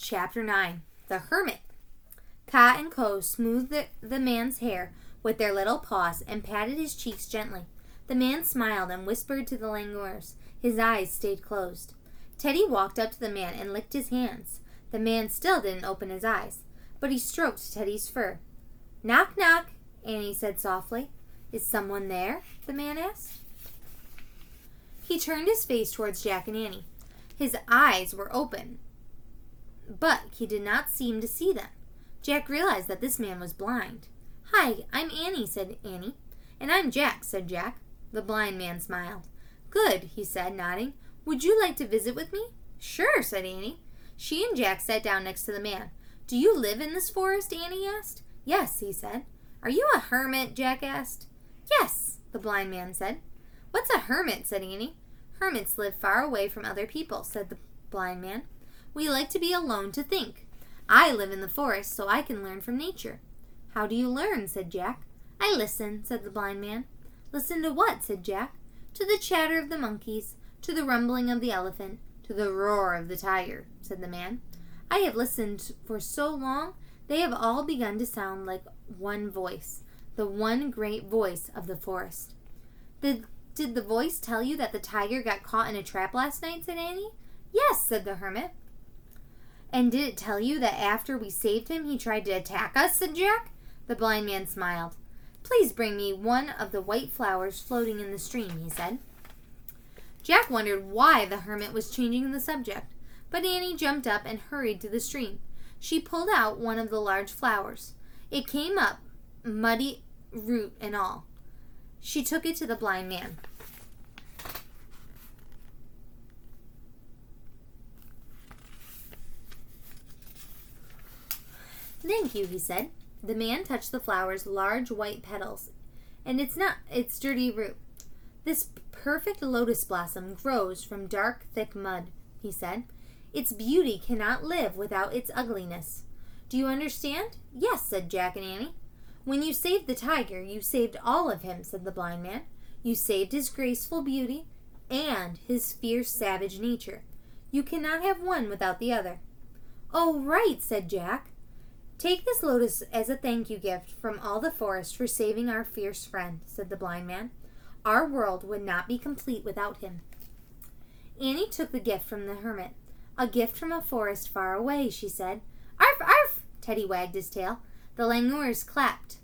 Chapter 9. The Hermit. Ka and Ko smoothed the man's hair with their little paws and patted his cheeks gently. The man smiled and whispered to the languors. His eyes stayed closed. Teddy walked up to the man and licked his hands. The man still didn't open his eyes, but he stroked Teddy's fur. "Knock, knock," Annie said softly. "Is someone there?" the man asked. He turned his face towards Jack and Annie. His eyes were open, but he did not seem to see them. Jack realized that this man was blind. "Hi, I'm Annie," said Annie. "And I'm Jack," said Jack. The blind man smiled. "Good," he said, nodding. "Would you like to visit with me?" "Sure," said Annie. She and Jack sat down next to the man. "Do you live in this forest?" Annie asked. "Yes," he said. "Are you a hermit?" Jack asked. "Yes," the blind man said. "What's a hermit?" said Annie. "Hermits live far away from other people," said the blind man. "We like to be alone to think. I live in the forest so I can learn from nature." "How do you learn?" said Jack. "I listen," said the blind man. "Listen to what?" said Jack. "To the chatter of the monkeys, to the rumbling of the elephant, to the roar of the tiger," said the man. "I have listened for so long, they have all begun to sound like one voice, the one great voice of the forest." Did the voice tell you that the tiger got caught in a trap last night?" said Annie. "Yes," said the hermit. "And did it tell you that after we saved him, he tried to attack us?" said Jack. The blind man smiled. "Please bring me one of the white flowers floating in the stream," he said. Jack wondered why the hermit was changing the subject, but Annie jumped up and hurried to the stream. She pulled out one of the large flowers. It came up, muddy root and all. She took it to the blind man. "Thank you," he said. The man touched the flower's large white petals, and its dirty root. "This perfect lotus blossom grows from dark, thick mud," he said. "Its beauty cannot live without its ugliness. Do you understand?" "Yes," said Jack and Annie. "When you saved the tiger, you saved all of him," said the blind man. "You saved his graceful beauty and his fierce, savage nature. You cannot have one without the other." "Oh, right," said Jack. "Take this lotus as a thank you gift from all the forest for saving our fierce friend," said the blind man. "Our world would not be complete without him." Annie took the gift from the hermit. "A gift from a forest far away," she said. "Arf, arf!" Teddy wagged his tail. The languors clapped.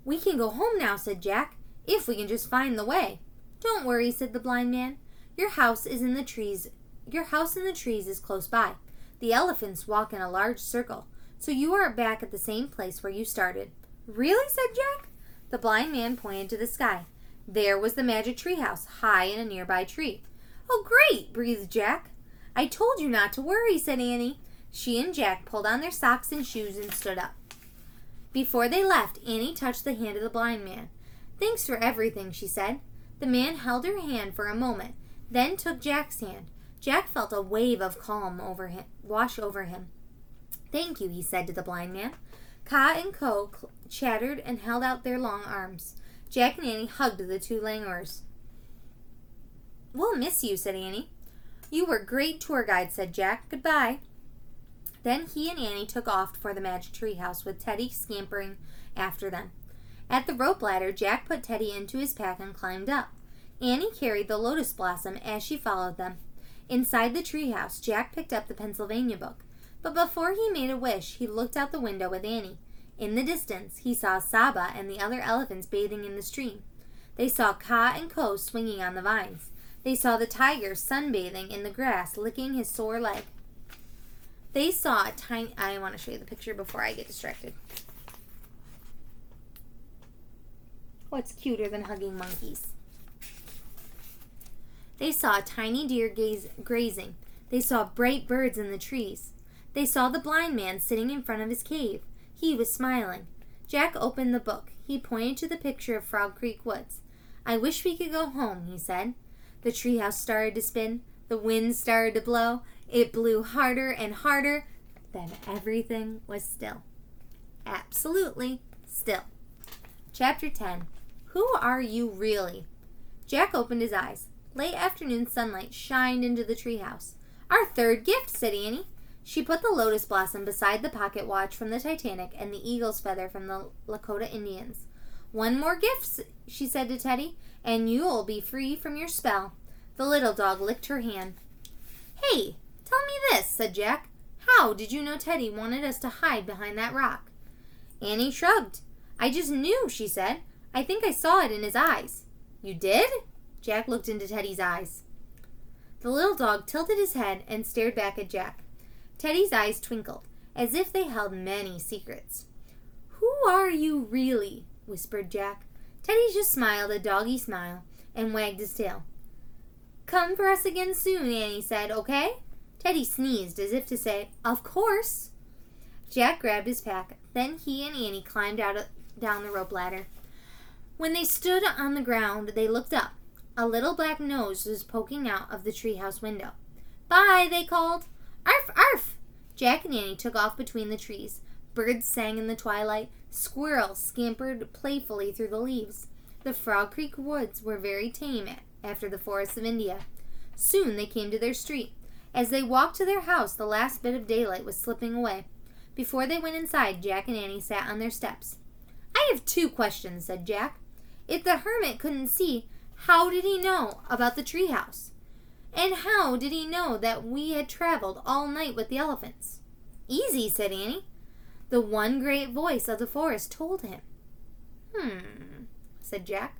"We can go home now," said Jack, "if we can just find the way." "Don't worry," said the blind man. Your house in the trees is close by. The elephants walk in a large circle, so you are back at the same place where you started." "Really?" said Jack. The blind man pointed to the sky. There was the Magic Treehouse, high in a nearby tree. "Oh, great!" breathed Jack. "I told you not to worry," said Annie. She and Jack pulled on their socks and shoes and stood up. Before they left, Annie touched the hand of the blind man. "Thanks for everything," she said. The man held her hand for a moment, then took Jack's hand. Jack felt a wave of calm wash over him. "Thank you," he said to the blind man. Ka and Ko chattered and held out their long arms. Jack and Annie hugged the two languors. "We'll miss you," said Annie. "You were great tour guide," said Jack. "Goodbye." Then he and Annie took off for the Magic Treehouse, with Teddy scampering after them. At the rope ladder, Jack put Teddy into his pack and climbed up. Annie carried the lotus blossom as she followed them. Inside the treehouse, Jack picked up the Pennsylvania book. But before he made a wish, he looked out the window with Annie. In the distance, he saw Saba and the other elephants bathing in the stream. They saw Ka and Ko swinging on the vines. They saw the tiger sunbathing in the grass, licking his sore leg. They saw a tiny... I want to show you the picture before I get distracted. What's cuter than hugging monkeys? They saw a tiny deer grazing. They saw bright birds in the trees. They saw the blind man sitting in front of his cave. He was smiling. Jack opened the book. He pointed to the picture of Frog Creek Woods. "I wish we could go home," he said. The treehouse started to spin. The wind started to blow. It blew harder and harder. Then everything was still. Absolutely still. Chapter 10. Who are you really? Jack opened his eyes. Late afternoon sunlight shined into the treehouse. Our third gift, said Annie. She put the lotus blossom beside the pocket watch from the Titanic and the eagle's feather from the Lakota Indians. One more gift, she said to Teddy, and you'll be free from your spell. The little dog licked her hand. Hey, tell me this, said Jack. How did you know Teddy wanted us to hide behind that rock? Annie shrugged. I just knew, she said. I think I saw it in his eyes. You did? Jack looked into Teddy's eyes. The little dog tilted his head and stared back at Jack. Teddy's eyes twinkled, as if they held many secrets. Who are you really? Whispered Jack. Teddy just smiled a doggy smile and wagged his tail. Come for us again soon, Annie said, okay? Teddy sneezed as if to say, of course. Jack grabbed his pack. Then he and Annie climbed down the rope ladder. When they stood on the ground, they looked up. A little black nose was poking out of the treehouse window. Bye, they called. Arf, arf! Jack and Annie took off between the trees. Birds sang in the twilight. Squirrels scampered playfully through the leaves. The Frog Creek woods were very tame after the forests of India. Soon they came to their street. As they walked to their house, the last bit of daylight was slipping away. Before they went inside, Jack and Annie sat on their steps. I have 2 questions, said Jack. If the hermit couldn't see, how did he know about the treehouse? And how did he know that we had traveled all night with the elephants? Easy, said Annie. The one great voice of the forest told him. Said Jack.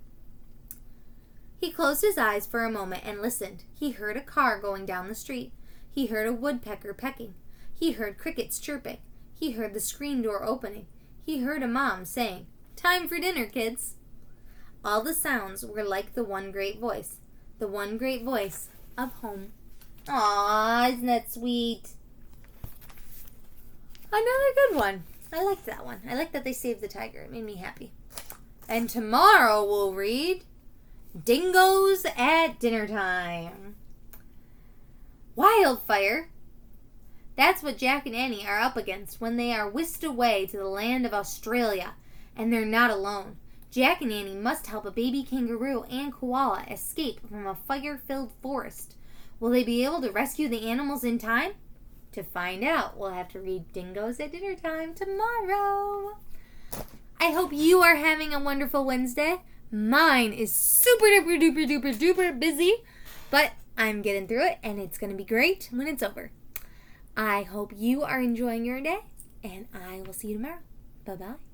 He closed his eyes for a moment and listened. He heard a car going down the street. He heard a woodpecker pecking. He heard crickets chirping. He heard the screen door opening. He heard a mom saying, Time for dinner, kids. All the sounds were like the one great voice. The one great voice of home. Aw, isn't that sweet? Another good one. I liked that one. I like that they saved the tiger. It made me happy. And tomorrow we'll read Dingoes at Dinner Time. Wildfire. That's what Jack and Annie are up against when they are whisked away to the land of Australia. And they're not alone. Jack and Annie must help a baby kangaroo and koala escape from a fire-filled forest. Will they be able to rescue the animals in time? To find out, we'll have to read Dingoes at Dinner Time tomorrow. I hope you are having a wonderful Wednesday. Mine is super duper duper duper duper busy, but I'm getting through it and it's going to be great when it's over. I hope you are enjoying your day and I will see you tomorrow. Bye-bye.